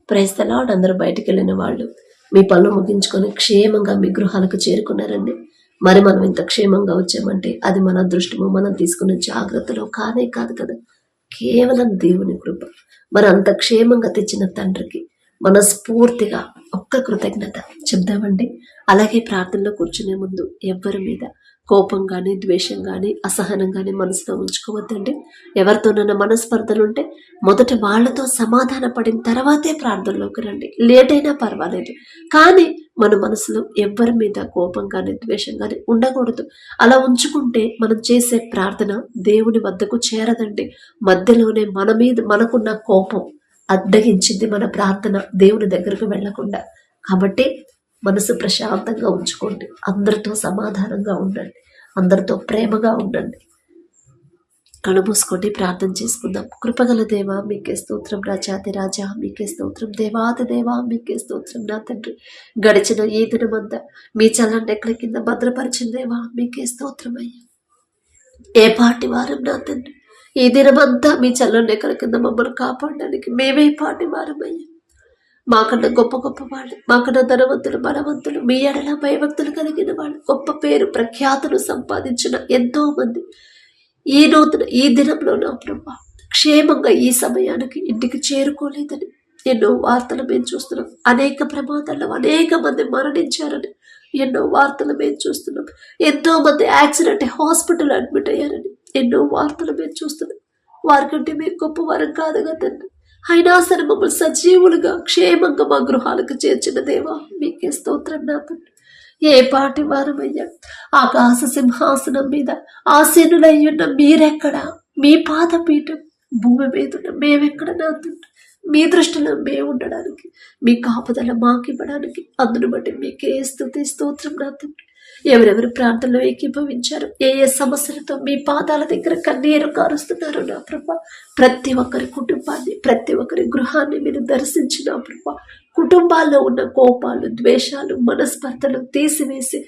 Praise the lord. అందరూ బయటికి వెళ్ళిన వాళ్ళు మీ పనులు ముగించుకొని క్షేమంగా మీ గృహాలకు చేరుకున్నారండి. మరి మనం ఇంత క్షేమంగా వచ్చామంటే అది మన అదృష్టము, మనం తీసుకునే జాగ్రత్తలో కానే కాదు కదా, కేవలం దేవుని కృప. మరి అంత క్షేమంగా తెచ్చిన తండ్రికి మనస్ఫూర్తిగా ఒక్క కృతజ్ఞత చెప్దామండి. అలాగే ప్రార్థనలో కూర్చునే ముందు ఎవ్వరి మీద కోపం కానీ, ద్వేషం కానీ, అసహనం కానీ మనసులో ఉంచుకోవద్దండి. ఎవరితోనైనా మనస్పర్ధలు ఉంటే మొదట వాళ్ళతో సమాధాన పడిన తర్వాతే ప్రార్థనలోకి రండి. లేట్ అయినా పర్వాలేదు, కానీ మన మనసులో ఎవ్వరి మీద కోపం కానీ, ద్వేషం కానీ ఉండకూడదు. అలా ఉంచుకుంటే మనం చేసే ప్రార్థన దేవుని వద్దకు చేరదండి. మధ్యలోనే మన మీద మనకున్న కోపం అడ్డగించింది మన ప్రార్థన దేవుని దగ్గరకు వెళ్లకుండా. కాబట్టి మనసు ప్రశాంతంగా ఉంచుకోండి. అందరితో సమాధానంగా ఉండండి. అందరితో ప్రేమగా ఉండండి. కళ్ళు మూసుకొని ప్రార్థన చేసుకుందాం. కృపగల దేవా మీకే స్తోత్రం, రాజాది రాజా మీకే స్తోత్రం, దేవాది దేవా మీకే స్తోత్రం. నా తండ్రి, గడిచిన ఈ దినమంతా మీ చల్లని ఎక్కడి కింద భద్రపరిచిన దేవా మీకే స్తోత్రం అయ్యా. ఏ పాటి వారం నా తండ్రి, ఈ దినమంతా మీ చల్లని ఎక్కడి కింద మమ్మల్ని కాపాడడానికి మేమే పాటి వారమయ్యా. మాకన్నా గొప్ప గొప్ప వాళ్ళు, మాకన్నా ధనవంతులు, బలవంతులు, మీ ఎడల భయభక్తులు కలిగిన వాళ్ళు, గొప్ప పేరు ప్రఖ్యాతులు సంపాదించిన ఎంతో మంది ఈ దినంలో నా ప్రభా క్షేమంగా ఈ సమయానికి ఇంటికి చేరుకోలేదని ఎన్నో వార్తలు మేము చూస్తున్నాం. అనేక ప్రమాదాల్లో అనేక మంది మరణించారని ఎన్నో వార్తలు మేము చూస్తున్నాం. ఎంతో మంది యాక్సిడెంట్ హాస్పిటల్ అడ్మిట్ అయ్యారని ఎన్నో వార్తలు మేము చూస్తున్నాం. వారికంటే మేము గొప్ప వారం కాదు కదండి. అయినా సరే మమ్మల్ని సజీవులుగా క్షేమంగా మా గృహాలకు చేర్చిన దేవా మీకే స్తోత్రం. నా తండ్రి, ఏ పాటి వారమయ్యా. ఆకాశ సింహాసనం మీద ఆసీనులయ్యున్న మీరెక్కడ, మీ పాదపీఠం భూమి మీద ఉన్న మేమెక్కడ నా తండ్రి. మీ దృష్టిలో మేము ఉండడానికి, మీ కాపుదల మాకివ్వడానికి, అందును బట్టి మీకే స్తుతి స్తోత్రం నా తండ్రి. ఎవరెవరు ప్రాంతంలో ఏకీభవించారు, ఏ ఏ సమస్యలతో మీ పాదాల దగ్గర కన్నీరు కారుస్తున్నారు నా ప్రభా, ప్రతి ఒక్కరి కుటుంబాన్ని, ప్రతి ఒక్కరి గృహాన్ని మీరు దర్శించిన ప్రభా. కుటుంబాల్లో ఉన్న కోపాలు, ద్వేషాలు, మనస్పర్ధలు తీసివేసి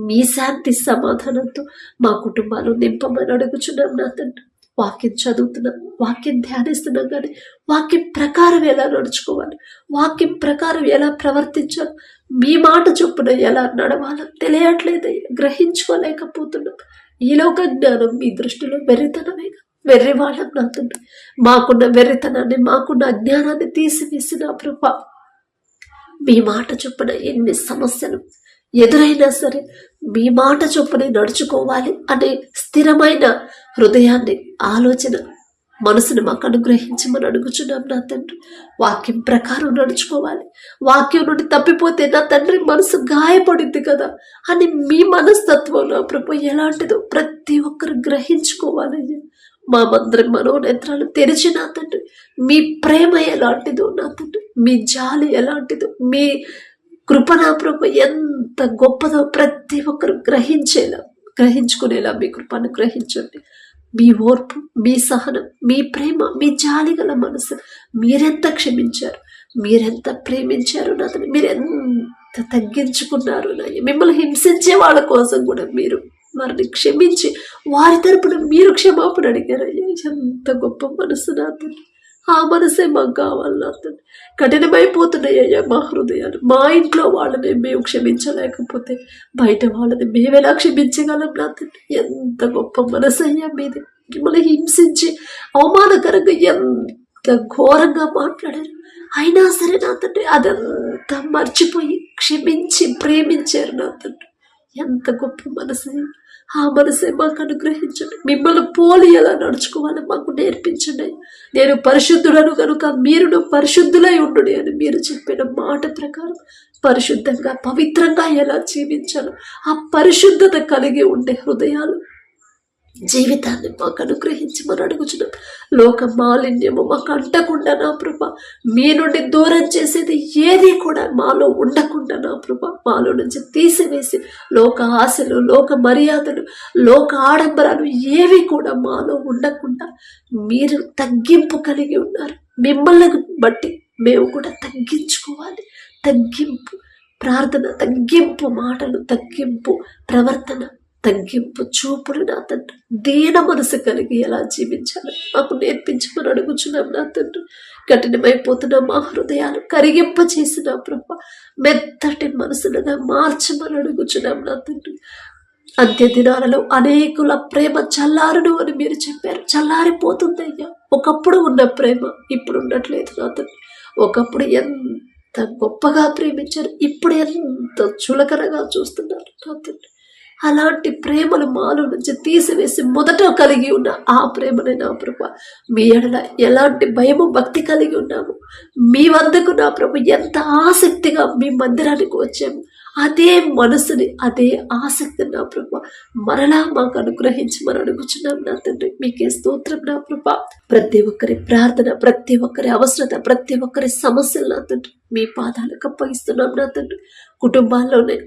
మీ శాంతి సమాధానంతో మా కుటుంబాలు నింపమని అడుగుచున్నాం నా తండ్రి. వాక్యం చదువుతున్నాం, వాక్యం ధ్యానిస్తున్నాం, కానీ వాక్యం ప్రకారం ఎలా నడుచుకోవాలి, వాక్యం ప్రకారం ఎలా ప్రవర్తించాలి, మీ మాట చొప్పున ఎలా నడవాలో తెలియట్లేదయ్యా, గ్రహించుకోలేకపోతున్నాం. ఈ లోక జ్ఞానం మీ దృష్టిలో వెర్రితనమేగా, వెర్రి వాళ్ళం నా తండ్రి. మాకున్న వెర్రితనాన్ని, మాకున్న అజ్ఞానాన్ని తీసివేసిన ప్రభా, మీ మాట చొప్పున ఎన్ని సమస్యలు ఎదురైనా సరే మీ మాట చొప్పునే నడుచుకోవాలి అనే స్థిరమైన హృదయాన్ని, ఆలోచన, మనసును మాకు అనుగ్రహించమని అడుగుచున్నాం నా తండ్రి. వాక్యం ప్రకారం నడుచుకోవాలి. వాక్యం నుండి తప్పిపోతే నా తండ్రి మనసు గాయపడింది కదా అని మీ మనస్తత్వం నా ప్రభు ఎలాంటిదో ప్రతి ఒక్కరు గ్రహించుకోవాలయ్యా. మా మందరి మనోనేత్రాలు తెరిచి నా తండ్రి, మీ ప్రేమ ఎలాంటిదో నా తండ్రి, మీ జాలి ఎలాంటిదో, మీ కృప నా ప్రభు ఎంత గొప్పదో ప్రతి ఒక్కరు గ్రహించుకునేలా మీ కృపను గ్రహించండి. మీ ఓర్పు, మీ సహనం, మీ ప్రేమ, మీ జాలి గల మనసు, మీరెంత క్షమించారు, మీరెంత ప్రేమించారు నా తండ్రి, మీరెంత తగ్గించుకున్నారు నా. మిమ్మల్ని హింసించే వాళ్ళ కోసం కూడా మీరు వారిని క్షమించి వారి తరపున మీరు క్షమాపణ అడిగారయ్యా. ఎంత గొప్ప మనసు నా తండ్రి. ఆ మనసే మాకు కావాలి నా తండ్రి. కఠినమైపోతున్నాయ్యా మా హృదయాలు. మా ఇంట్లో వాళ్ళని మేము క్షమించలేకపోతే బయట వాళ్ళని మేమెలా క్షమించగలం నా తండ్రి. ఎంత గొప్ప మనసు అయ్యా మీది. మిమ్మల్ని హింసించి అవమానకరంగా ఎంత ఘోరంగా మాట్లాడారు, అయినా సరే నా తండ్రి అదంతా మర్చిపోయి క్షమించి ప్రేమించారు నా తండ్రి. ఎంత గొప్ప మనసు. ఆ మనసే మాకు అనుగ్రహించండి. మిమ్మల్ని పోలి ఎలా నడుచుకోవాలో మాకు నేర్పించండి. నేను పరిశుద్ధులను కనుక మీరును పరిశుద్ధులై ఉండు అని మీరు చెప్పిన మాట ప్రకారం పరిశుద్ధంగా, పవిత్రంగా ఎలా జీవించాలో ఆ పరిశుద్ధత కలిగి ఉండే హృదయాలు, జీవితాన్ని మాకు అనుగ్రహించి మనం అడుగుచున్నాం. లోక మాలిన్యము మాకు అంటకుండా నా ప్రభ, మీ నుండి దూరం చేసేది ఏది కూడా మాలో ఉండకుండా నా ప్రభ, మాలో నుంచి తీసివేసి లోక ఆశలు, లోక మర్యాదలు, లోక ఆడంబరాలు ఏవి కూడా మాలో ఉండకుండా మీరు తగ్గింపు కలిగి ఉన్నారు. మిమ్మల్ని బట్టి మేము కూడా తగ్గించుకోవాలి. తగ్గింపు ప్రార్థన, తగ్గింపు మాటలు, తగ్గింపు ప్రవర్తన, తగ్గింపు చూపులు నా తండ్రి, దీన మనసు కలిగి ఎలా జీవించాలి మాకు నేర్పించమని అడుగుచున్నాం నా తండ్రి. కఠినమైపోతున్న మా హృదయాలు కరిగింప చేసిన ప్రభా మెత్తటి మనసులుగా మార్చమని అడుగుచున్నాం నా తండ్రి. అంత్య దినాలలో అనేకుల ప్రేమ చల్లారును అని మీరు చెప్పారు. చల్లారిపోతుందయ్యా. ఒకప్పుడు ఉన్న ప్రేమ ఇప్పుడు ఉండట్లేదు నా తండ్రి. ఒకప్పుడు ఎంత గొప్పగా ప్రేమించారు, ఇప్పుడు ఎంత చులకనగా చూస్తున్నారు నా తండ్రి. అలాంటి ప్రేమను మాలో నుంచి తీసివేసి మొదట కలిగి ఉన్న ఆ ప్రేమనే నా ప్రభు మీ ఎడల ఎలాంటి భయము భక్తి కలిగి ఉన్నాము, మీ వద్దకు నా ప్రభు ఎంత ఆసక్తిగా మీ మందిరానికి వచ్చాము, అదే మనసుని అదే ఆసక్తి నా ప్రభు మరలా మాకు అనుగ్రహించమని అడుగుచున్నాం నా తండ్రి. మీకే స్తోత్రం నా ప్రభు. ప్రతి ఒక్కరి ప్రార్థన, ప్రతి ఒక్కరి అవసరత, ప్రతి ఒక్కరి సమస్యలు నా తండ్రి మీ పాదాలకు అప్పగిస్తున్నాం నా తండ్రి.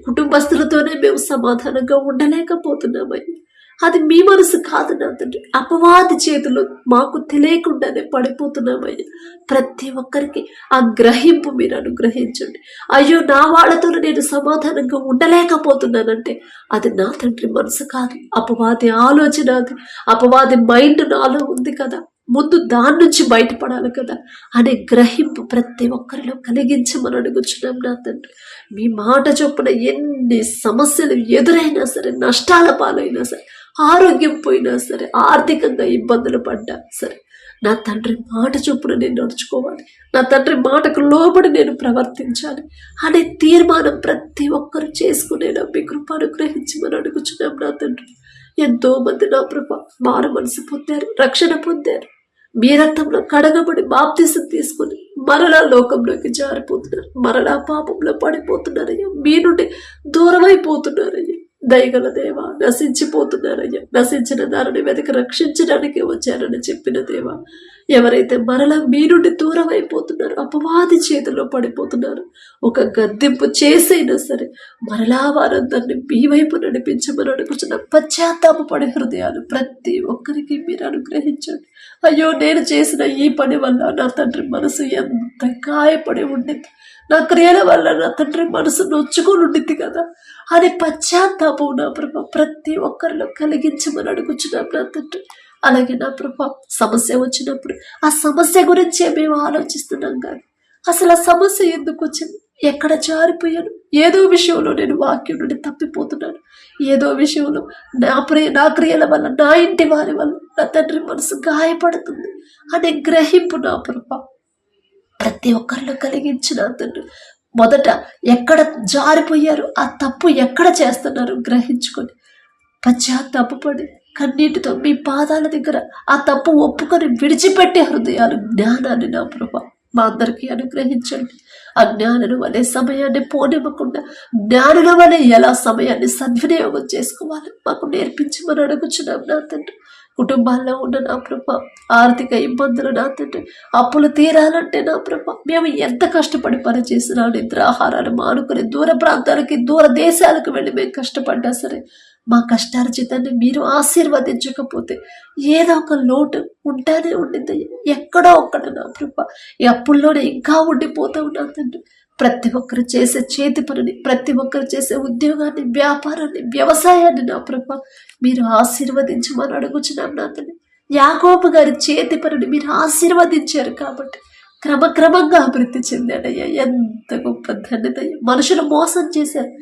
కుటుంబస్తులతోనే మేము సమాధానంగా ఉండలేకపోతున్నామయ్యా. అది మీ మనసు కాదు నా తండ్రి. అపవాది చేతులు మాకు తెలియకుండానే పడిపోతున్నామయ్యా. ప్రతి ఒక్కరికి ఆ గ్రహింపు మీరు అనుగ్రహించండి. అయ్యో నా వాళ్ళతో నేను సమాధానంగా ఉండలేకపోతున్నానంటే అది నా తండ్రి మనసు కాదు, అపవాది ఆలోచన. అది అపవాది మైండ్ నాలో ఉంది కదా, ముందు దాని నుంచి బయటపడాలి కదా అనే గ్రహింపు ప్రతి ఒక్కరిలో కలిగించమని అడుగుచున్నాం నా తండ్రి. మీ మాట చొప్పున ఎన్ని సమస్యలు ఎదురైనా సరే, నష్టాల పాలైనా సరే, ఆరోగ్యం పోయినా సరే, ఆర్థికంగా ఇబ్బందులు పడ్డా సరే, నా తండ్రి మాట చొప్పున నేను నడుచుకోవాలి, నా తండ్రి మాటకు లోబడి నేను ప్రవర్తించాలి అనే తీర్మానం ప్రతి ఒక్కరు చేసుకునే మీ కృప అనుగ్రహించమని అడుగుచున్నాం నా తండ్రి. ఎంతో మంది నా ప్రభ మారు మనసు పొందారు, రక్షణ పొందారు, మీ రక్తంలో కడగబడి బాప్తిసం తీసుకుని మరలా లోకంలోకి జారిపోతున్నారు, మరలా పాపంలో పడిపోతున్నారయ్యా, మీ నుండి దూరం అయిపోతున్నారయ్యా. దయగల దేవ, నశించిపోతున్నారయ్యా. నశించిన దానిని వెతికి రక్షించడానికి వచ్చారని చెప్పిన దేవ, ఎవరైతే మరలా మీ నుండి దూరం అయిపోతున్నారో, అపవాది చేతిలో పడిపోతున్నారు, ఒక గద్దింపు చేసైనా సరే మరలా వారందరినీ మీ వైపు నడిపించమని అడుగుతున్న పశ్చాత్తాపపడే హృదయాలు ప్రతి ఒక్కరికి మీరు అనుగ్రహించండి. అయ్యో నేను చేసిన ఈ పని వల్ల నా తండ్రి మనసు ఎంత గాయపడి ఉండింది, నా క్రియల వల్ల నా తండ్రి మనసు నొచ్చుకొని ఉండింది కదా అని పశ్చాత్తాపం నా ప్రభ ప్రతి ఒక్కరిలో కలిగించమని అడుగుచున్నాం నా తండ్రి. అలాగే నా ప్రభ సమస్య వచ్చినప్పుడు ఆ సమస్య గురించే మేము ఆలోచిస్తున్నాం కానీ అసలు ఆ సమస్య ఎందుకు వచ్చింది, ఎక్కడ జారిపోయాను, ఏదో విషయంలో నేను వాక్యం నుండి తప్పిపోతున్నాను, ఏదో విషయంలో నా క్రియల వల్ల, నా ఇంటి వారి వల్ల నా తండ్రి మనసు గాయపడుతుంది అనే గ్రహింపు నా ప్రభ ప్రతి ఒక్కరిలో కలిగించిన తండ్రి. మొదట ఎక్కడ జారిపోయారు, ఆ తప్పు ఎక్కడ చేస్తున్నారు గ్రహించుకొని పశ్చాత్తాపపడి కన్నీటితో మీ పాదాల దగ్గర ఆ తప్పు ఒప్పుకొని విడిచిపెట్టే హృదయాలు, జ్ఞానాన్ని నా ప్రభ మా అందరికీ అనుగ్రహించండి. ఆ జ్ఞానుల వలె సమయాన్ని పోనివ్వకుండా జ్ఞానుల వలె ఎలా సమయాన్ని సద్వినియోగం చేసుకోవాలి మాకు నేర్పించమని అడుగుచున్నాం నా తండ్రి. కుటుంబాల్లో ఉన్న నా ప్రభ ఆర్థిక ఇబ్బందులు నా తండ్రి, అప్పులు తీరాలంటే నా ప్రభ మేము ఎంత కష్టపడి పనిచేసినా, నిద్రాహారాలు మానుకొని దూర ప్రాంతాలకి, దూర దేశాలకు వెళ్ళి మేము కష్టపడ్డా సరే మా కష్టార్జితాన్ని మీరు ఆశీర్వదించకపోతే ఏదో ఒక లోటు ఉంటానే ఉండింది. ఎక్కడో ఒక్కడ నా ప్రభ ఈ అప్పుల్లోనే ఇంకా ఉండిపోతా ఉన్నా తండ్రి. ప్రతి ఒక్కరు చేసే చేతి పనిని, ప్రతి ఒక్కరు చేసే ఉద్యోగాన్ని, వ్యాపారాన్ని, వ్యవసాయాన్ని నా ప్రభ మీరు ఆశీర్వదించమని అడుగుచున్నాం నా తండ్రి. యాకోబు గారి చేతి పనిని మీరు ఆశీర్వదించారు కాబట్టి క్రమక్రమంగా అభివృద్ధి చెందాడయ్యా. ఎంత గొప్ప ధన్యతయ్యా. మనుషులు మోసం చేశారు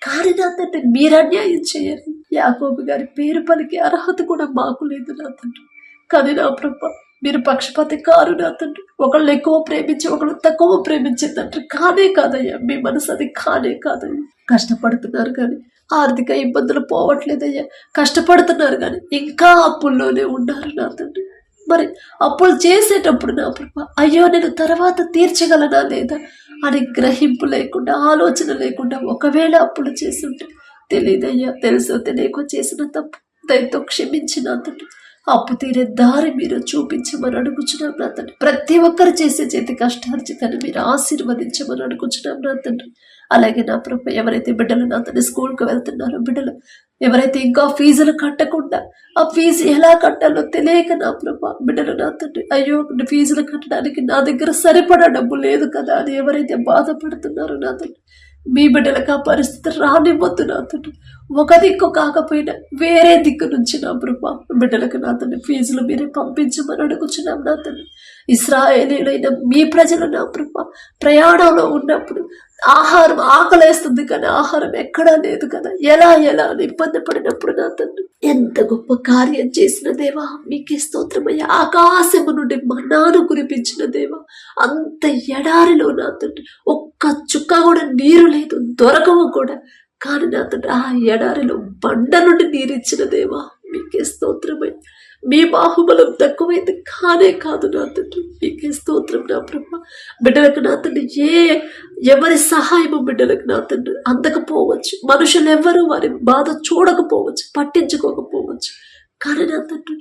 కానీ నా తండ్రి మీరు అన్యాయం చేయరు. యాకోబు గారి పేరు పలికి అర్హత కూడా మాకు లేదు నా తండ్రి. కానీ నా ప్రభ మీరు పక్షపాతి కారు నా తండ్రి. ఒకళ్ళు ఎక్కువ ప్రేమించి ఒకళ్ళు తక్కువ ప్రేమించే తండ్రి కానే కాదయ్యా. మీ మనసు అది కానే కాదయ్యా. కష్టపడుతున్నారు కానీ ఆర్థిక ఇబ్బందులు పోవట్లేదయ్యా. కష్టపడుతున్నారు కానీ ఇంకా అప్పుల్లోనే ఉన్నారు నా తండ్రి. మరి అప్పులు చేసేటప్పుడు నా ప్రభ అయ్యో నేను తర్వాత తీర్చగలనా లేదా అని గ్రహింపు లేకుండా, ఆలోచన లేకుండా ఒకవేళ అప్పులు చేస్తుంటే తెలియదయ్యా, తెలుసో తెలియకో చేసిన తప్పు దయతో క్షమించిన తండ్రి. అప్పు తీరే దారి మీరు చూపించమని అడుగుచున్నాం నా తండ్రి. ప్రతి ఒక్కరు చేసే చేతి కష్టార్జితాన్ని మీరు ఆశీర్వదించమని అడుగుచున్నాం నా తండ్రి. అలాగే నా ప్రభు ఎవరైతే బిడ్డలు నా తండ్రి స్కూల్కి వెళ్తున్నారో, బిడ్డలు ఎవరైతే ఇంకా ఫీజులు కట్టకుండా ఆ ఫీజు ఎలా కట్టాలో తెలియక నా ప్రభు బిడ్డలు నా తండ్రి అయ్యో ఫీజులు కట్టడానికి నా దగ్గర సరిపడా డబ్బు లేదు కదా అని ఎవరైతే బాధపడుతున్నారో నా తండ్రి మీ బిడ్డలకు ఆ పరిస్థితి రానివ్వద్దు నా తండ్రి. ఒక దిక్కు కాకపోయినా వేరే దిక్కు నుంచి నా ప్రభా బిడ్డలకు నా తండ్రి ఫీజులు మీరే పంపించమని అడుగుచున్నాం నా తండ్రి. ఇశ్రాయేలీలైన మీ ప్రజలు నా ప్రభా ప్రయాణంలో ఉన్నప్పుడు ఆహారం ఆకలేస్తుంది కానీ ఆహారం ఎక్కడా లేదు కదా, ఎలా అని ఇబ్బంది పడినప్పుడు నా తండ్రి ఎంత గొప్ప కార్యం చేసిన దేవా మీకే స్తోత్రమయ్యా. ఆకాశము నుండి మన్నాను కురిపించిన దేవా, అంత ఎడారిలో నా తండ్రి ఒక్క చుక్క కూడా నీరు లేదు, దొరకవు కూడా, కానీ నా తండ్రి ఆ ఎడారిలో బండ నుండి నీరిచ్చిన దేవా మీకే స్తోత్రమయ్యా. మీ బాహుబలం తక్కువైంది కానే కాదు నా తండ్రి, మీకే స్తోత్రం నా ప్రభా. బిడ్డలకు నా తండ్రి ఎవరి సహాయము బిడ్డలకు నా తండ్రి అందకపోవచ్చు, మనుషులు ఎవరు వారి బాధ చూడకపోవచ్చు, పట్టించుకోకపోవచ్చు, కానీ నా తండ్రి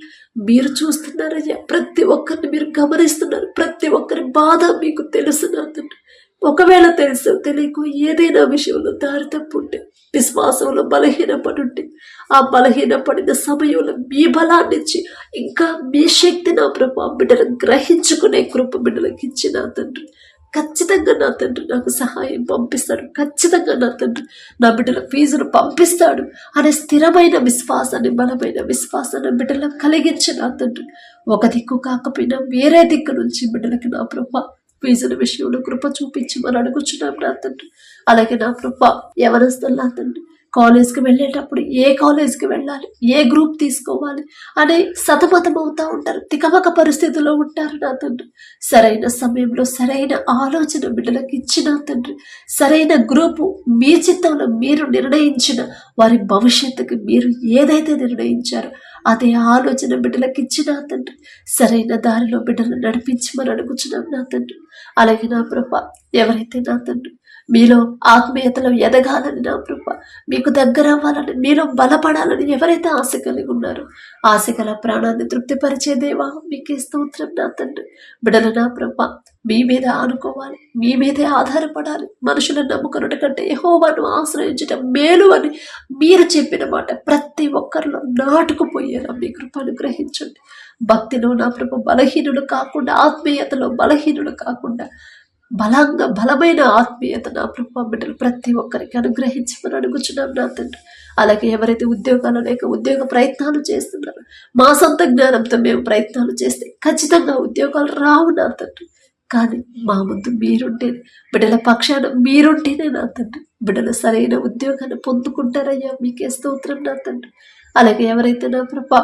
మీరు చూస్తున్నారయ్యా. ప్రతి ఒక్కరిని మీరు గమనిస్తున్నారు, ప్రతి ఒక్కరి బాధ మీకు తెలుసు నా తండ్రి. ఒకవేళ తెలుసు తెలియకు ఏదైనా విషయంలో దారి తప్పుంటే, విశ్వాసంలో బలహీనపడుంటే, ఆ బలహీనపడిన సమయంలో మీ బలాన్నిచ్చి ఇంకా మీ శక్తి నా ప్రభా బిడ్డలను గ్రహించుకునే కృప బిడ్డలకు ఇచ్చి నా తండ్రి ఖచ్చితంగా నా తండ్రి నాకు సహాయం పంపిస్తాడు, ఖచ్చితంగా నా తండ్రి నా బిడ్డల ఫీజును పంపిస్తాడు అనే స్థిరమైన విశ్వాసాన్ని, బలమైన విశ్వాసాన్ని బిడ్డలకు కలిగించి నా తండ్రి ఒక దిక్కు కాకపోయినా వేరే దిక్కు నుంచి బిడ్డలకి నా ప్రభా ఫీజుల విషయంలో కృప చూపించి మనం అడుగుచున్నాం నా తండ్రి. అలాగే నా ప్రభా ఎవరిస్తారు నా తండ్రి కాలేజ్కి వెళ్ళేటప్పుడు ఏ కాలేజ్కి వెళ్ళాలి, ఏ గ్రూప్ తీసుకోవాలి అని సతమతం అవుతూ ఉంటారు, తికమక పరిస్థితుల్లో ఉంటారు నా తండ్రి. సరైన సమయంలో సరైన ఆలోచన బిడ్డలకు ఇచ్చిన తండ్రి, సరైన గ్రూపు మీ చిత్తంలో మీరు నిర్ణయించిన వారి భవిష్యత్తుకి మీరు ఏదైతే నిర్ణయించారో అదే ఆలోచన బిడ్డలకు ఇచ్చిన తండ్రి సరైన దారిలో బిడ్డలను నడిపించమని అడుగుచున్నాం నా తండ్రి. అలాగే నా ప్రభా ఎవరైతే నా తండ్రి మీలో ఆత్మీయతలో ఎదగాలని నా ప్రభా మీకు దగ్గర అవ్వాలని, మీలో బలపడాలని ఎవరైతే ఆశ కలిగి ఉన్నారో ఆశ గల ప్రాణాన్ని తృప్తిపరిచే దేవా మీకే స్తోత్రం నా తండ్రి. బిడ్డలు నా ప్రభా మీ మీద ఆనుకోవాలి, మీ మీదే ఆధారపడాలి, మనుషులను నమ్ముకున్నట కంటే యెహోవాను ఆశ్రయించటం మేలు అని మీరు చెప్పిన మాట ప్రతి ఒక్కరిలో నాటుకుపోయేలా మీ కృపను గ్రహించండి. భక్తిలో నా ప్రభు బలహీనులు కాకుండా, ఆత్మీయతలో బలహీనులు కాకుండా బలమైన ఆత్మీయత నా ప్రభు బిడ్డలు ప్రతి ఒక్కరికి అనుగ్రహించమని అడుగుచున్నాం నా తండ్రి. అలాగే ఎవరైతే ఉద్యోగాలు లేక ఉద్యోగ ప్రయత్నాలు చేస్తున్నారో మా సొంత జ్ఞానంతో మేము ప్రయత్నాలు చేస్తే ఖచ్చితంగా ఉద్యోగాలు రావు నా తండ్రి, కానీ మా ముందు మీరుంటేనే, బిడ్డల పక్షాన మీరుంటేనే నా తండ్రి బిడ్డలు సరైన ఉద్యోగాన్ని పొందుకుంటారయ్యా మీకే స్తోత్రం నా తండ్రి. అలాగే ఎవరైతే నా ప్రభా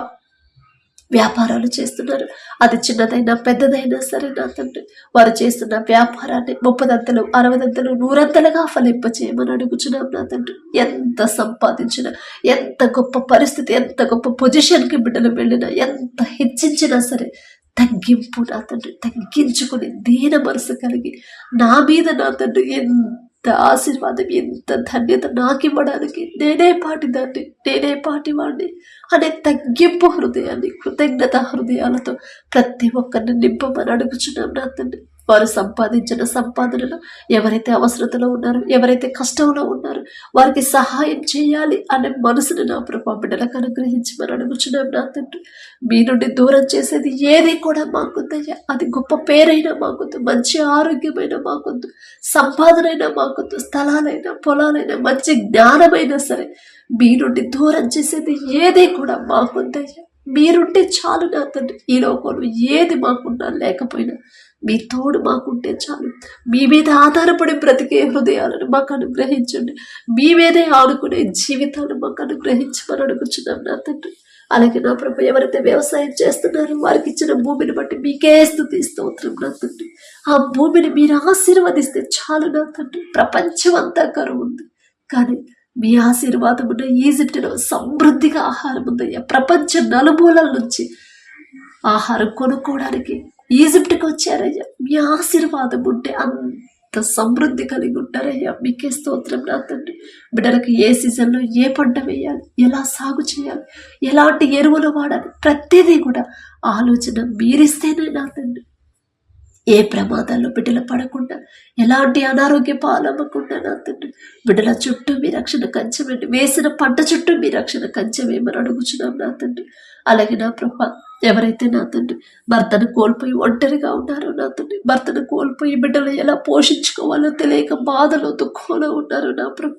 వ్యాపారాలు చేస్తున్నారు, అది చిన్నదైనా పెద్దదైనా సరే నా తండ్రి వారు చేస్తున్న వ్యాపారాన్ని 30 60 100 ఫలింపచేయమని అడుగుచున్నాం నా తండ్రి. ఎంత సంపాదించినా, ఎంత గొప్ప పరిస్థితి, ఎంత గొప్ప పొజిషన్కి బిడ్డలు వెళ్ళినా, ఎంత హెచ్చించినా సరే తగ్గింపు నా తండ్రి, తగ్గించుకుని దీన మనసు కలిగి నా మీద నా తండ్రి ఎంత ఆశీర్వాదం, ఎంత ధన్యత నాకు ఇవ్వడానికి నేనే పాటిదాన్ని, నేనే పాటివాడిని అనే తగ్గింపు హృదయాన్ని, కృతజ్ఞత హృదయాలతో ప్రతి ఒక్కరిని నింపమని అడుగుచున్నాం నా తండ్రి. వారు సంపాదించిన సంపాదనలో ఎవరైతే అవసరతలో ఉన్నారో, ఎవరైతే కష్టంలో ఉన్నారో వారికి సహాయం చేయాలి అనే మనసును నా ప్రభా బిడ్డలకు అనుగ్రహించమని అడుగుచున్నాం నా తండ్రి. మీ నుండి దూరం చేసేది ఏది కూడా మాకొద్దయ్యా. అది గొప్ప పేరైనా మాకొద్దు, మంచి ఆరోగ్యమైనా మాకొద్దు, సంపాదనైనా మాకొద్దు, స్థలాలైనా పొలాలైనా మంచి జ్ఞానమైనా సరే మీ నుండి దూరం చేసేది ఏది కూడా మాకొద్దయ్యా. మీరుంటే చాలు నా తండ్రి. ఈ లోకంలో ఏది మాకున్నా లేకపోయినా మీ తోడు మాకుంటే చాలు. మీ మీద ఆధారపడి బ్రతికే హృదయాలను మాకు అనుగ్రహించండి, మీ మీదే ఆడుకునే జీవితాన్ని మాకు అనుగ్రహించమని అడుగుచున్నాం నా తండ్రి. అలాగే నా ప్రభు ఎవరైతే వ్యవసాయం చేస్తున్నారో వారికి ఇచ్చిన భూమిని బట్టి మీకే స్తుతి స్తోత్రం నా తండ్రి. ఆ భూమిని మీరు ఆశీర్వదిస్తే చాలు నా తండ్రి. ప్రపంచం అంతా కరువు ఉంది, కానీ మీ ఆశీర్వాదం ఉన్న ఈజిప్టులో సమృద్ధిగా ఆహారం ఉందయ్యా. ప్రపంచ నలుమూలల నుంచి ఆహారం కొనుక్కోవడానికి ఈజిప్ట్కి వచ్చారయ్యా. మీ ఆశీర్వాదం ఉంటే అంత సమృద్ధి కలిగి ఉంటారయ్యా. మీకే స్తోత్రం నా తండ్రి. బిడ్డలకు ఏ సీజన్లో ఏ పంట వేయాలి, ఎలా సాగు చేయాలి, ఎలాంటి ఎరువులు వాడాలి, ప్రతిదీ కూడా ఆలోచన మీరిస్తేనే నా తండ్రి ఏ ప్రమాదాల్లో బిడ్డలు పడకుండా, ఎలాంటి అనారోగ్య పాలవ్వకుండా నా తండ్రి బిడ్డల చుట్టూ మీ రక్షణ కంచెమేంటి, వేసిన పంట చుట్టూ మీ రక్షణ కంచెమేమని అడుగుచున్నాం నా తండ్రి. అలాగే నా ప్రభా ఎవరైతే నా తండ్రి భర్తను కోల్పోయి ఒంటరిగా ఉన్నారో నా తండ్రి, భర్తను కోల్పోయి బిడ్డలు ఎలా పోషించుకోవాలో తెలియక బాధలో దుఃఖంలో ఉన్నారో నా ప్రభ,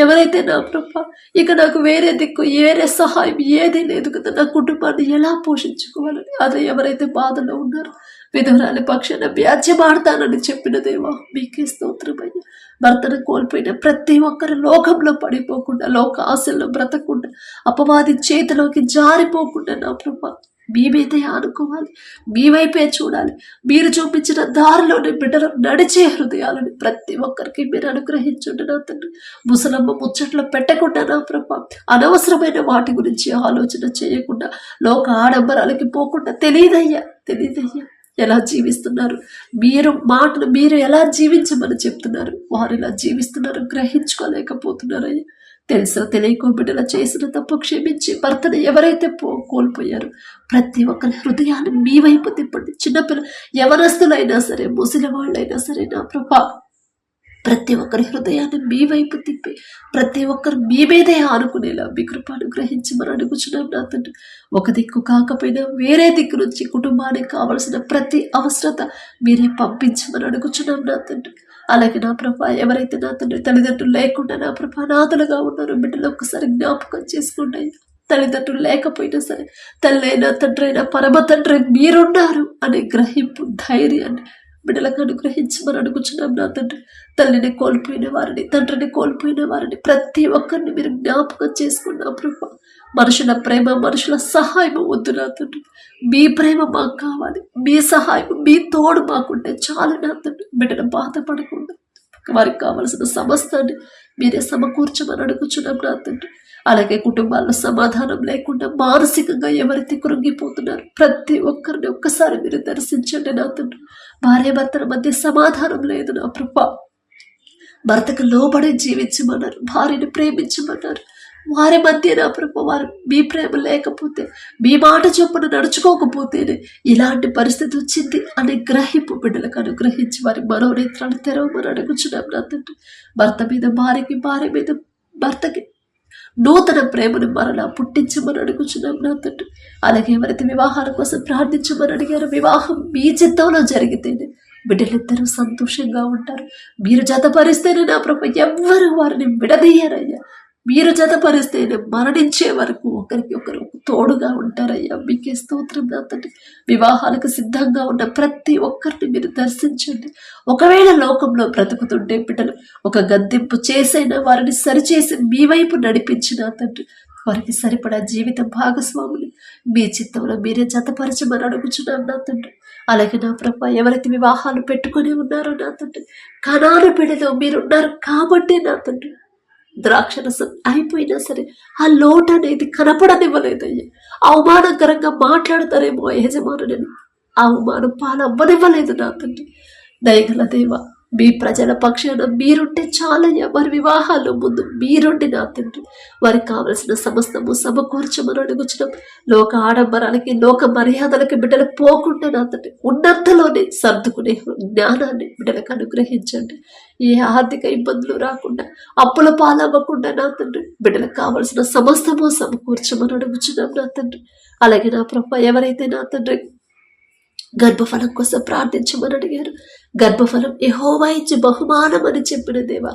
ఎవరైతే నా ప్రభ ఇక నాకు వేరే దిక్కు వేరే సహాయం ఏదీ లేదు కదా, నా కుటుంబాన్ని ఎలా పోషించుకోవాలని అదే ఎవరైతే బాధలో ఉన్నారో విధురాలి పక్షాన వ్యాజ్యమాడతానని చెప్పిన దేవా మీకే స్తోత్రమయ్యా. భర్తను కోల్పోయిన ప్రతి ఒక్కరు లోకంలో పడిపోకుండా, లోక ఆశల్లో బ్రతకుండా, అపవాది చేతిలోకి జారిపోకుండా నా ప్రభా మీ మీదే ఆనుకోవాలి, మీ వైపే చూడాలి. మీరు చూపించిన దారిలోని బిడ్డలు నడిచే హృదయాలని ప్రతి ఒక్కరికి మీరు అనుగ్రహించండి నా తండ్రి. ముసలమ్మ ముచ్చట్లో పెట్టకుండా నా ప్రభా అనవసరమైన వాటి గురించి ఆలోచన చేయకుండా, లోక ఆడంబరాలకి పోకుండా తెలియదయ్యా ఎలా జీవిస్తున్నారు, మీరు మాటలు మీరు ఎలా జీవించమని చెప్తున్నారు, వారు ఎలా జీవిస్తున్నారు గ్రహించుకోలేకపోతున్నారయ్యా. తెలుసో తెలియకో బిడ్డల చేసిన తప్పు క్షమించి భర్తను ఎవరైతే కోల్పోయారో ప్రతి ఒక్కరి హృదయాన్ని మీ వైపు తిప్పండి. చిన్నపిల్ల యవనస్తులైనా సరే, ముసలి వాళ్ళైనా సరే నా ప్రభా ప్రతి ఒక్కరి హృదయాన్ని మీ వైపు తిప్పి ప్రతి ఒక్కరు మీ మీదే ఆనుకునేలా మీ కృప అనుగ్రహించమని అడుగుచున్నాం నా తండ్రి. ఒక దిక్కు కాకపోయినా వేరే దిక్కు నుంచి కుటుంబానికి కావలసిన ప్రతి అవసరత మీరే పంపించమని అడుగుచున్నాం నా తండ్రి. అలాగే నా ప్రభా ఎవరైతే నా తండ్రి తల్లిదండ్రులు లేకుండా నా ప్రభా అనాథలుగా ఉన్నారో బిడ్డలు ఒక్కసారి జ్ఞాపకం చేసుకుంటే, తల్లిదండ్రులు లేకపోయినా సరే తల్లైనా తండ్రైనా పరమ తండ్రి మీరున్నారు అనే గ్రహింపు ధైర్యాన్ని బిడ్డలకు అనుగ్రహించమని అడుగుచున్నాం నా తండ్రి. తల్లిని కోల్పోయిన వారిని, తండ్రిని కోల్పోయిన వారిని ప్రతి ఒక్కరిని మీరు జ్ఞాపకం చేసుకున్నా ప్రభా. మనుషుల ప్రేమ, మనుషుల సహాయం వద్దు నా తండ్రి. మీ ప్రేమ మాకు కావాలి, మీ సహాయం, మీ తోడు మాకుంటే చాలు నా తండ్రి. బిడ్డను బాధపడకుండా వారికి కావలసిన సమస్తాన్ని మీరే సమకూర్చమని అడుగుచున్నాం నా తండ్రి. అలాగే కుటుంబాల్లో సమాధానం లేకుండా మానసికంగా ఎవరైతే కృంగిపోతున్నారు ప్రతి ఒక్కరిని ఒక్కసారి మీరు దర్శించండి నా తండ్రి. భార్య భర్తల మధ్య సమాధానం లేదు నా ప్రభా. భర్తకు లోబడి జీవించమన్నారు, భార్యను ప్రేమించమన్నారు. వారి మధ్య నా ప్రభు వారు మీ ప్రేమ లేకపోతే, మీ మాట చొప్పున నడుచుకోకపోతేనే ఇలాంటి పరిస్థితి వచ్చింది అనే గ్రహింపు బిడ్డలకు అనుగ్రహించి వారి మనోనేత్రాలు తెరవమని అడుగుచున్నాం నా తండ్రి. భర్త మీద భార్యకి, భార్య మీద భర్తకి నూతన ప్రేమను మరలా పుట్టించమని అడుగుచున్నాం నా తండ్రి. అలాగే ఎవరైతే వివాహాల కోసం ప్రార్థించమని అడిగారో వివాహం మీ చిత్తంలో జరిగితేనే బిడ్డలిద్దరూ సంతోషంగా ఉంటారు. మీరు జతపరిస్తేనే నా ప్రభు ఎవ్వరు వారిని విడదీయరయ్యా. మీరు జతపరిస్తేనే మరణించే వరకు ఒకరికి ఒకరు తోడుగా ఉంటారయ్యా. మీకే స్తోత్రం నా తండ్రి. వివాహాలకు సిద్ధంగా ఉన్న ప్రతి ఒక్కరిని మీరు దర్శించండి. ఒకవేళ లోకంలో బ్రతుకుతుంటే బిడ్డలు ఒక గద్దింపు చేసైనా వారిని సరిచేసి మీ వైపు నడిపించిన తండ్రి వారికి సరిపడా జీవిత భాగస్వాములు మీ చిత్తంలో మీరే జతపరచమని అడుగుచున్నాం నా తండ్రి. అలాగే నా ప్రభా ఎవరైతే వివాహాలు పెట్టుకుని ఉన్నారో నా తండ్రి కనాను బిడ్డలో మీరున్నారు కాబట్టి నా తండ్రి ద్రాక్షరసం అయిపోయినా సరే ఆ లోటు అనేది కనపడనివ్వలేదయ్యా. అవమానకరంగా మాట్లాడతారేమో యజమానులని, అవమానం పాలవ్వనివ్వలేదు నా తండ్రి. దయగల దేవ మీ ప్రజల పక్షాన మీరుంటే చాలయ్యా. వారి వివాహాల్లో ముందు మీరుండి నా తండ్రి వారికి కావలసిన సమస్తము సమకూర్చమని అడుగుచున్నాం. లోక ఆడంబరాలకి, లోక మర్యాదలకి బిడ్డలకు పోకుండా నా తండ్రి ఉన్నంతలోనే సర్దుకునే జ్ఞానాన్ని బిడ్డలకు అనుగ్రహించండి. ఏ ఆర్థిక ఇబ్బందులు రాకుండా, అప్పుల పాలవ్వకుండా నా తండ్రి బిడ్డలకు కావలసిన సమస్తము సమకూర్చమని అడుగుచున్నాం నా తండ్రి. అలాగే నా ప్రభ ఎవరైతే నా తండ్రి గర్భఫలం కోసం ప్రార్థించమని అడిగారు, గర్భఫలం యెహోవా ఇచ్చే బహుమానం అని చెప్పిన దేవా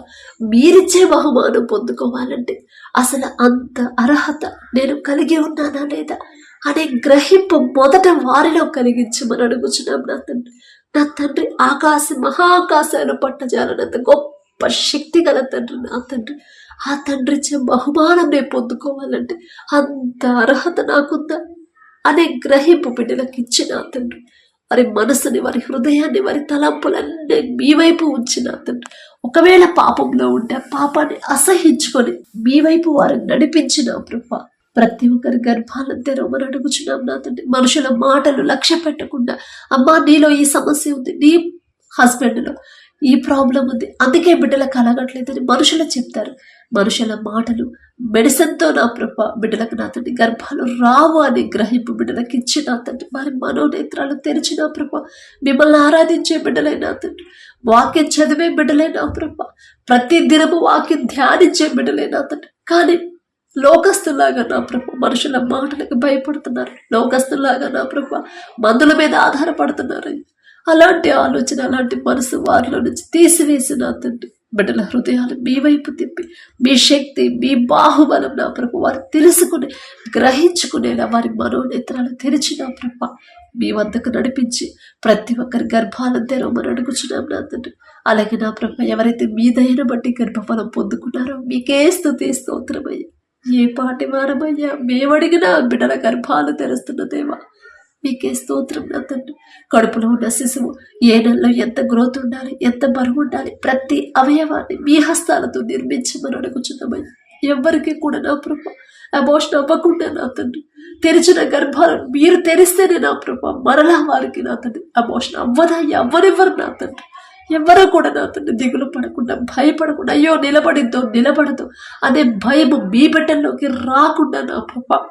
మీరిచ్చే బహుమానం పొందుకోవాలంటే అసలు అంత అర్హత నేను కలిగి ఉన్నానా లేదా అనే గ్రహింపు మొదట వారిలో కలిగించమని అడుగుచున్నాం నా తండ్రి. నా తండ్రి మహాకాశాలు పట్టజాలనంత గొప్ప శక్తి గల తండ్రి నా తండ్రి. ఆ తండ్రి ఇచ్చే బహుమానం నేను పొందుకోవాలంటే అంత అర్హత నాకుందా అనే గ్రహింపు బిడ్డలకు ఇచ్చిన తండ్రి వారి మనసుని, వారి హృదయాన్ని, వారి తలంపులన్నీ మీ వైపు ఉంచిన తండ్రి. ఒకవేళ పాపంలో ఉంటే పాపాన్ని అసహించుకొని మీ వైపు వారిని నడిపించిన ప్రభా ప్రతి ఒక్కరి గర్భాలను తెరవమని అడుగుచున్నాం నా తండ్రి. మనుషుల మాటలు లక్ష్య పెట్టకుండా, అమ్మా నీలో ఈ సమస్య ఉంది, నీ హస్బెండ్లో ఈ ప్రాబ్లం ఉంది, అందుకే బిడ్డలకు కలగట్లేదని మనుషులు చెప్తారు. మనుషుల మాటలు మెడిసిన్తో నా ప్రభ బిడ్డలకు నా తండ్రి గర్భాలు రావు అని గ్రహింపు బిడ్డలకు ఇచ్చిన తండ్రి వారి మనోనేత్రాలు తెరిచిన ప్రభ మిమ్మల్ని ఆరాధించే బిడ్డలైనా తండ్రి, వాక్యం చదివే బిడ్డలైనా ప్రభ ప్రతి దినము వాక్యం ధ్యానించే బిడ్డలైనా తండ్రి. కానీ లోకస్తులాగా నా ప్రభు మనుషుల మాటలకు భయపడుతున్నారు. లోకస్తులాగా నా ప్రభు మందుల మీద ఆధారపడుతున్నారు. అలాంటి ఆలోచన, అలాంటి మనసు వారిలో నుంచి తీసివేసి నా తండ్రి బిడ్డల హృదయాలు మీ వైపు తిప్పి మీ శక్తి, మీ బాహుబలం నా ప్రభు వారు తెలుసుకుని గ్రహించుకునేలా వారి మనోనేత్రాలు తెరిచి నా ప్రభు మీ వద్దకు నడిపించి ప్రతి ఒక్కరి గర్భాలను తెరవమని అడుగుచున్నాం నా తండ్రి. అలాగే నా ప్రభు ఎవరైతే మీ దయను బట్టి గర్భఫలం పొందుకున్నారో మీకే స్తుతి స్తోత్రమయ్యా. ఏ పాటి వారమయ్యా మేమడిగినా బిడ్డల గర్భాలు తెరుస్తున్న దేవా మీకే స్తోత్రం నా తండ్రి. కడుపులో ఉన్న శిశువు ఏ నెలలో ఎంత గ్రోత్ ఉండాలి, ఎంత బరువు ఉండాలి, ప్రతి అవయవాన్ని మీ హస్తాలతో నిర్మించమని అడుగుచున్నామయ్యా. ఎవరికి కూడా నా ప్రభు అబోషన్ అవ్వకుండా నా తండ్రి తెరిచిన గర్భాలను మీరు తెరిస్తేనే నా ప్రభు మరలా వారికి నా తండ్రి అబోషన్ అవ్వదయ్యా. అవ్వనివ్వరు నా తండ్రి. ఎవరో కూడా నా తండ్రి దిగులు పడకుండా, భయపడకుండా అయ్యో నిలబడిద్దో నిలబడదు అనే భయము మీ బిడ్డల్లోకి రాకుండా నా ప్రభు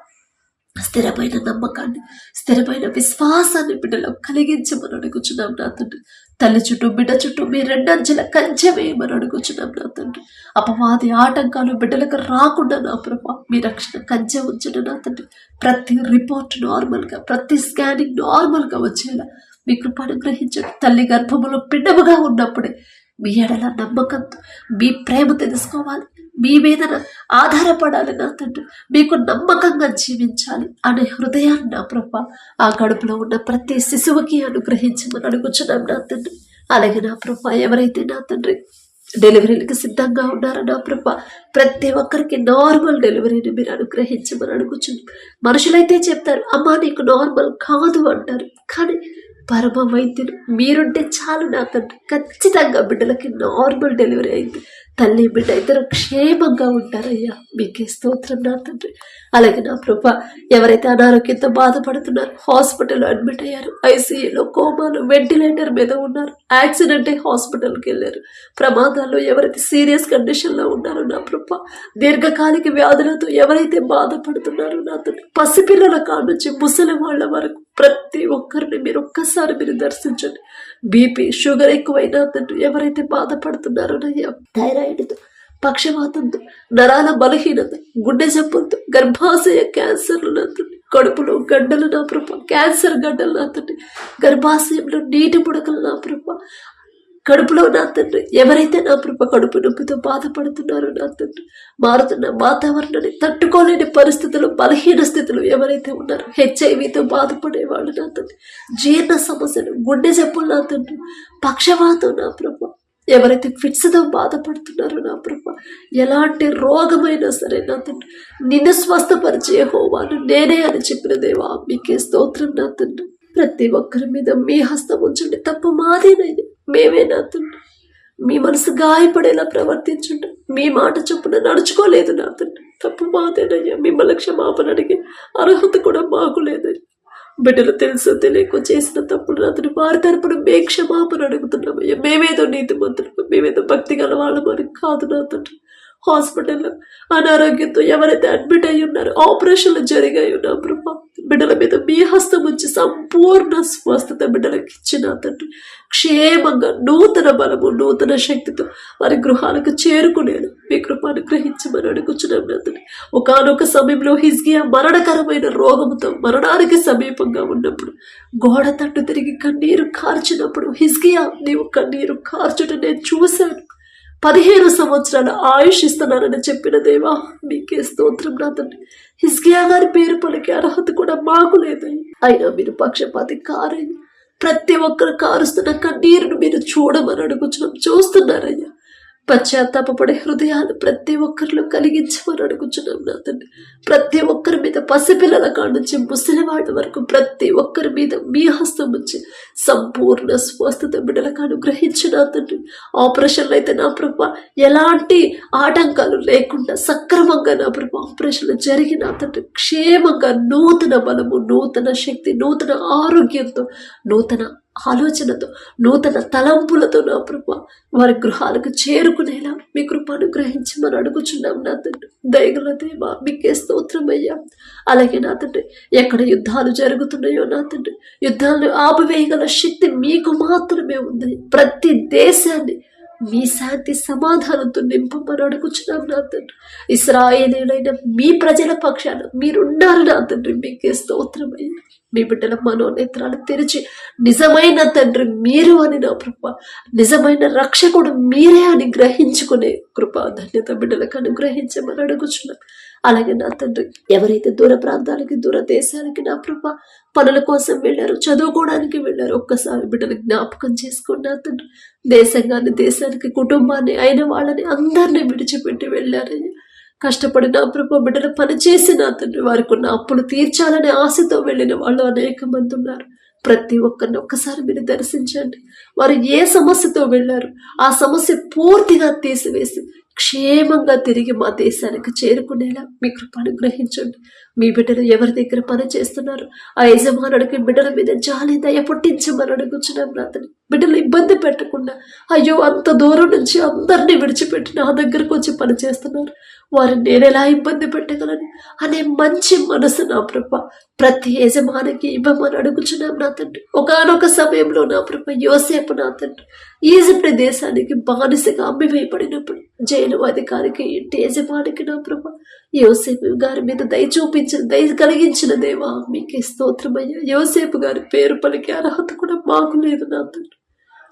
స్థిరమైన నమ్మకాన్ని, స్థిరమైన విశ్వాసాన్ని బిడ్డలో కలిగించమని అడుగుచున్నాం నా తండ్రి. తల్లి చుట్టూ బిడ్డ చుట్టూ మీ రెండంచెల కంచె వేయమని అడుగుచున్నాం నా తండ్రి. అపవాది ఆటంకాలు బిడ్డలకు రాకుండా నా ప్రభా మీ రక్షణ కంచె ఉంచడం నా తండ్రి. ప్రతి రిపోర్ట్ నార్మల్గా, ప్రతి స్కానింగ్ నార్మల్గా వచ్చేలా మీ కృపను గ్రహించండి. తల్లి గర్భములో బిడ్డముగా ఉన్నప్పుడే మీ ఎడల నమ్మకంతో మీ ప్రేమ తెలుసుకోవాలి, మీ మీద ఆధారపడాలి నా తండ్రి, మీకు నమ్మకంగా జీవించాలి అనే హృదయాన్ని నా ప్రభా ఆ కడుపులో ఉన్న ప్రతి శిశువుకి అనుగ్రహించమని అడుగుచున్నాం నా తండ్రి. అలాగే నా ప్రభా ఎవరైతే నా తండ్రి డెలివరీలకు సిద్ధంగా ఉన్నారో నా ప్రభా ప్రతి ఒక్కరికి నార్మల్ డెలివరీని మీరు అనుగ్రహించమని అడుగుచున్నాం. మనుషులైతే చెప్తారు అమ్మా నీకు నార్మల్ కాదు అంటారు, కానీ పరమ వైద్యులు మీరుంటే చాలు నా తండ్రి. ఖచ్చితంగా బిడ్డలకి నార్మల్ డెలివరీ అయింది. తల్లి బిడ్డ ఇద్దరు క్షేమంగా ఉంటారయ్యా. మీకే స్తోత్రం నా తండ్రి. అలాగే నా ప్రభా ఎవరైతే అనారోగ్యంతో బాధపడుతున్నారు, హాస్పిటల్లో అడ్మిట్ అయ్యారు, ఐసీయూలో, కోమాలో, వెంటిలేటర్ మీద ఉన్నారు, యాక్సిడెంట్ అయి హాస్పిటల్కి వెళ్ళారు, ప్రమాదాల్లో ఎవరైతే సీరియస్ కండిషన్లో ఉన్నారో నా ప్రభా, దీర్ఘకాలిక వ్యాధులతో ఎవరైతే బాధపడుతున్నారో నా తండ్రి, పసిపిల్లల కాడ నుంచి ముసలి వాళ్ళ వరకు ప్రతి ఒక్కరిని మీరు ఒక్కసారి మీరు దర్శించండి. బీపీ, షుగర్ ఎక్కువైనా తండ్రి ఎవరైతే బాధపడుతున్నారో నయ్యా, థైరాయిడ్తో, పక్షవాతంతో, నరాల బలహీనత, గుండె జబ్బులతో, గర్భాశయ క్యాన్సర్లు నా తండ్రి, కడుపులో గడ్డలు నా ప్రభ, క్యాన్సర్ గడ్డలు నా తండ్రి, గర్భాశయంలో నీటి పుడకలు నా ప్రభ, కడుపులో నా తండ్రి ఎవరైతే నా ప్రభ కడుపు నొప్పితో బాధపడుతున్నారో నా తండ్రి, మారుతున్న వాతావరణాన్ని తట్టుకోలేని పరిస్థితులు, బలహీన స్థితులు ఎవరైతే ఉన్నారో, హెచ్ఐవితో బాధపడేవాళ్ళు నా తండ్రి, జీర్ణ సమస్యలు, గుండె జబ్బులు నా తండ్రి, పక్షవాతం నా ప్రభ, ఎవరైతే ఫిట్స్తో బాధపడుతున్నారో నా ప్రభ, ఎలాంటి రోగమైనా సరే నా తండ్రి నిన్ను స్వస్థపరిచే యెహోవాను నేనే అని చెప్పిన దేవా మీకే స్తోత్రం నా తండ్రి. ప్రతి ఒక్కరి మీద మీ హస్తం ఉంచండి. తప్పు మాదేనైనా మేమే నా తండ్రి మీ మనసు గాయపడేలా ప్రవర్తించుంటాం, మీ మాట చొప్పున నడుచుకోలేదు నా తండ్రి, తప్పు మాదేనయ్యా. మిమ్మల్ని క్షమాపణ అడిగే అర్హత కూడా మాకు లేదని బిడ్డలు తెలుసో తెలియకో చేసిన తప్పుడు అతను వారి తరపున మే క్షమాపణ అడుగుతున్నామయ్యా. మేమేదో నీతిమంతులు, మేమేదో భక్తి గల వాళ్ళమని కాదు నా తండ్రి. హాస్పిటల్లో అనారోగ్యంతో ఎవరైతే అడ్మిట్ అయి ఉన్నారో, ఆపరేషన్లు జరిగాయి నా ప్రభా, బిడ్డల మీద మీ హస్తం ఉంచి సంపూర్ణ స్వస్థత బిడ్డలకు ఇచ్చిన తండ్రి, క్షేమంగా నూతన బలము, నూతన శక్తితో వారి గృహాలకు చేరుకునేను మీ కృపను గ్రహించమని అడుగుచున్నాం నా తండ్రి. ఒకానొక సమయంలో హిజ్కియా మరణకరమైన రోగంతో మరణానికి సమీపంగా ఉన్నప్పుడు, గోడ తట్టు తిరిగి కన్నీరు కార్చినప్పుడు, హిజ్కియా నీవు కన్నీరు కార్చుట నేను చూశాను, 15 సంవత్సరాల ఆయుష్ ఇస్తున్నానని చెప్పిన దేవా మీకే స్తోత్రం నా తండ్రి. హిజ్కియా గారి పేరు పలికే అర్హత కూడా మాకు లేదని, అయినా మీరు పక్షపాతి కారయ్య. ప్రతి ఒక్కరు కారుస్తున్న కన్నీరును మీరు చూడమని అడుగుచున్నాం, చూస్తున్నారయ్యా. పశ్చాత్తాపడే హృదయాలు ప్రతి ఒక్కరిలో కలిగించమని అడుగుచున్నాం నా తండ్రి. ప్రతి ఒక్కరి మీద, పసిపిల్లల కాడ నుంచి ముసలివాళ్ళ వరకు ప్రతి ఒక్కరి మీద మీ హస్తం నుంచి సంపూర్ణ స్వస్థత బిడ్డలకు అనుగ్రహించిన తండ్రి. ఆపరేషన్లు అయితే నా ప్రభా ఎలాంటి ఆటంకాలు లేకుండా సక్రమంగా నా ప్రభా ఆపరేషన్లు జరిగిన తండ్రి, క్షేమంగా నూతన బలము, నూతన శక్తి, నూతన ఆరోగ్యంతో, నూతన ఆలోచనతో, నూతన తలంపులతో నా ప్రభా వారి గృహాలకు చేరుకునేలా మీ కృపను గ్రహించమని అడుగుచున్నాం నా తండ్రి. దయగల దేవా మీకే స్తోత్రమయ్యా. అలాగే నా తండ్రి ఎక్కడ యుద్ధాలు జరుగుతున్నాయో నా తండ్రి, యుద్ధాలను ఆపివేయగల శక్తి మీకు మాత్రమే ఉంది. ప్రతి దేశాన్ని మీ శాంతి సమాధానంతో నింపమని అడుగుచున్నాం నా తండ్రి. ఇశ్రాయేలీయులైన మీ ప్రజల పక్షాన మీరున్నారు నా తండ్రి. మీకే స్తోత్రమయ్యా. మీ బిడ్డల మనోనేత్రాలు తెరిచి నిజమైన తండ్రి మీరు అని నా ప్రభ, నిజమైన రక్షకుడు మీరే అని గ్రహించుకునే కృప ధన్యత బిడ్డలకు అనుగ్రహించమని అడుగుచున్నాం. అలాగే నా తండ్రి, ఎవరైతే దూర ప్రాంతాలకి దూర దేశాలకి నా ప్రభ పనుల కోసం వెళ్ళారు, చదువుకోవడానికి వెళ్ళారు, ఒక్కసారి బిడ్డలు జ్ఞాపకం చేసుకోండి నా తండ్రి. దేశానికి కుటుంబాన్ని అయిన వాళ్ళని అందరినీ విడిచిపెట్టి వెళ్ళారయ్యా. కష్టపడి నా ప్రభు బిడ్డలు పనిచేసి నా తండ్రి వారికి ఉన్న అప్పులు తీర్చాలనే ఆశతో వెళ్ళిన వాళ్ళు అనేక మంది ఉన్నారు. ప్రతి ఒక్కరిని ఒక్కసారి మీరు దర్శించండి. వారు ఏ సమస్యతో వెళ్ళారు ఆ సమస్య పూర్తిగా తీసివేసి క్షేమంగా తిరిగి మా దేశానికి చేరుకునేలా మీ కృప అనుగ్రహించండి. మీ బిడ్డలు ఎవరి దగ్గర పని చేస్తున్నారు ఆ యజమానుడికి బిడ్డల మీద జాలి దయ పుట్టించమని అడుగుచున్నాం నాతని. బిడ్డలు ఇబ్బంది పెట్టకుండా, అయ్యో అంత దూరం నుంచి అందరినీ విడిచిపెట్టి నా దగ్గరకు వచ్చి పని చేస్తున్నారు, వారిని నేను ఎలా ఇబ్బంది పెట్టగలను అనే మంచి మనసు నా ప్రభ ప్రతి యజమానికి ఇవ్వమని అడుగుచున్నాం నా తండ్రి. ఒకానొక సమయంలో నా ప్రభ యోసేపు నా తండ్రి ఈజిప్ట్ దేశానికి బానిసగా అమ్మివేయబడినప్పుడు జైలు అధికారికి ఇంటి యజమానికి నా ప్రభ యోసేపు గారి మీద దయ చూపించిన దయ కలిగించిన దేవా మీకే స్తోత్రమయ్యా. యోసేపు గారి పేరు పలికే అర్హత కూడా మాకు లేదు నా తండ్రి.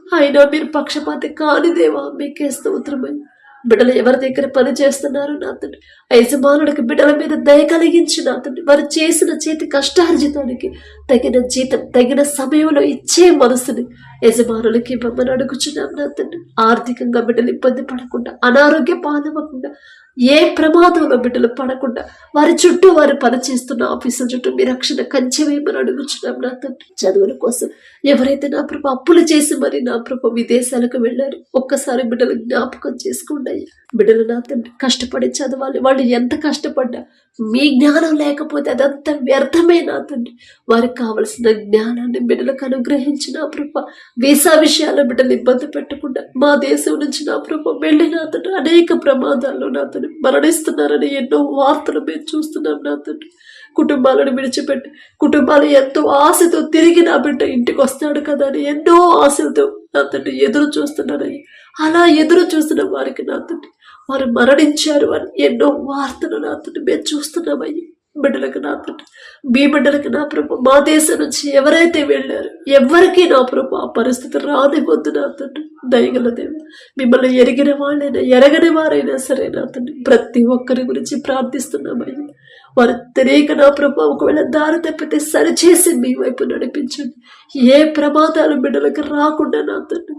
అయినా మీరు పక్షపాతి కాని దేవా మీకే స్తోత్రమయ్యా. బిడ్డలు ఎవరి దగ్గర పని చేస్తున్నారు నా తండ్రి, యజమానుడికి బిడ్డల మీద దయ కలిగించి నా తండ్రి వారు చేసిన చేతి కష్టార్జితానికి తగిన జీతం తగిన సమయంలో ఇచ్చే మనసుని యజమానులకి ఇవ్వమని అడుగుచున్నాం నా తండ్రి. ఆర్థికంగా బిడ్డలు ఇబ్బంది పడకుండా, అనారోగ్య పాలవకుండా, ఏ ప్రమాదంలో బిడ్డలు పడకుండా వారి చుట్టూ వారు పనిచేస్తున్న ఆఫీసుల చుట్టూ మీ రక్షణ కంచె వేయమని అడుగుచున్నాం నా తండ్రి. చదువుల కోసం ఎవరైతే నా ప్రభ అప్పులు చేసి మరి నా ప్రభ విదేశాలకు వెళ్ళారు ఒక్కసారి బిడ్డలు జ్ఞాపకం చేసుకోండి అయ్యా. బిడ్డలు నా తండ్రి కష్టపడి చదవాలి, వాళ్ళు ఎంత కష్టపడ్డా మీ జ్ఞానం లేకపోతే అదంతా వ్యర్థమే నా తండ్రి. వారికి కావలసిన జ్ఞానాన్ని బిడ్డలకు అనుగ్రహించి నా ప్రభ వీసా విషయాల్లో బిడ్డలు ఇబ్బంది పెట్టకుండా మా దేశం నుంచి నా ప్రభ వెళ్ళి నా తండ్రి అనేక ప్రమాదాల్లో నా తండ్రి మరణిస్తున్నారని ఎన్నో వార్తలు మేము చూస్తున్నాం నా తండ్రి. కుటుంబాలను విడిచిపెట్టి కుటుంబాలు ఎంతో ఆశతో తిరిగి నా బిడ్డ ఇంటికి వస్తాడు కదా అని ఎన్నో ఆశలతో నా తండ్రి ఎదురు చూస్తున్నారని, అలా ఎదురు చూస్తున్న వారికి నా తండ్రి వారు మరణించారు అని ఎన్నో వార్తలు నా తండ్రి మేము చూస్తున్నామయ్యి. బిడ్డలకు నా తండ్రి మీ బిడ్డలకు నా ప్రభు మా దేశం నుంచి ఎవరైతే వెళ్ళారు ఎవరికి నా ప్రభు ఆ పరిస్థితి రానివద్దు నా తండ్రి. దయగల దేవ మిమ్మల్ని ఎరిగిన వాళ్ళైనా ఎరగని వారైనా సరే నా తండ్రి ప్రతి ఒక్కరి గురించి ప్రార్థిస్తున్నామయ్యి. వారు తెలియక నా ప్రభు ఒకవేళ దారి తప్పితే సరిచేసి మీ వైపు నడిపించండి. ఏ ప్రమాదాలు బిడ్డలకు రాకుండా నా తండ్రి,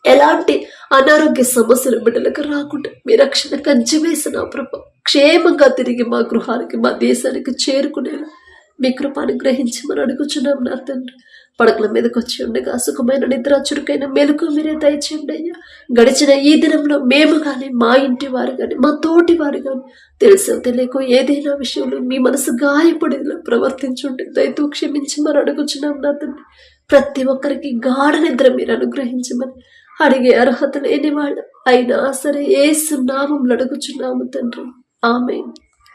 ఎలాంటి అనారోగ్య సమస్యలు బిడ్డలకు రాకుండా మీ రక్షణ కంచె వేసిన ప్రభు క్షేమంగా తిరిగి మా గృహానికి మా దేశానికి చేరుకునేలా మీ కృప అనుగ్రహించమని అడుగుచున్నాం నా తండ్రి. పడకల మీదకి వచ్చి ఉండగా సుఖమైన నిద్ర చురుకైన మెలకు మీరే దయచేయండి అయ్యా. గడిచిన ఈ దినంలో మేము కానీ మా ఇంటి వారు కానీ మా తోటి వారు కానీ తెలుసో తెలియకో ఏదైనా విషయంలో మీ మనసు గాయపడేలా ప్రవర్తించుంటే దయతో క్షమించమని అడుగుచున్నాం నా తండ్రి. ప్రతి ఒక్కరికి గాఢ నిద్ర మీరు అనుగ్రహించమని అడిగే అర్హత లేని వాళ్ళు అయినా సరే యేసు నామములో అడుగుచున్నాము తండ్రి. ఆమేన్.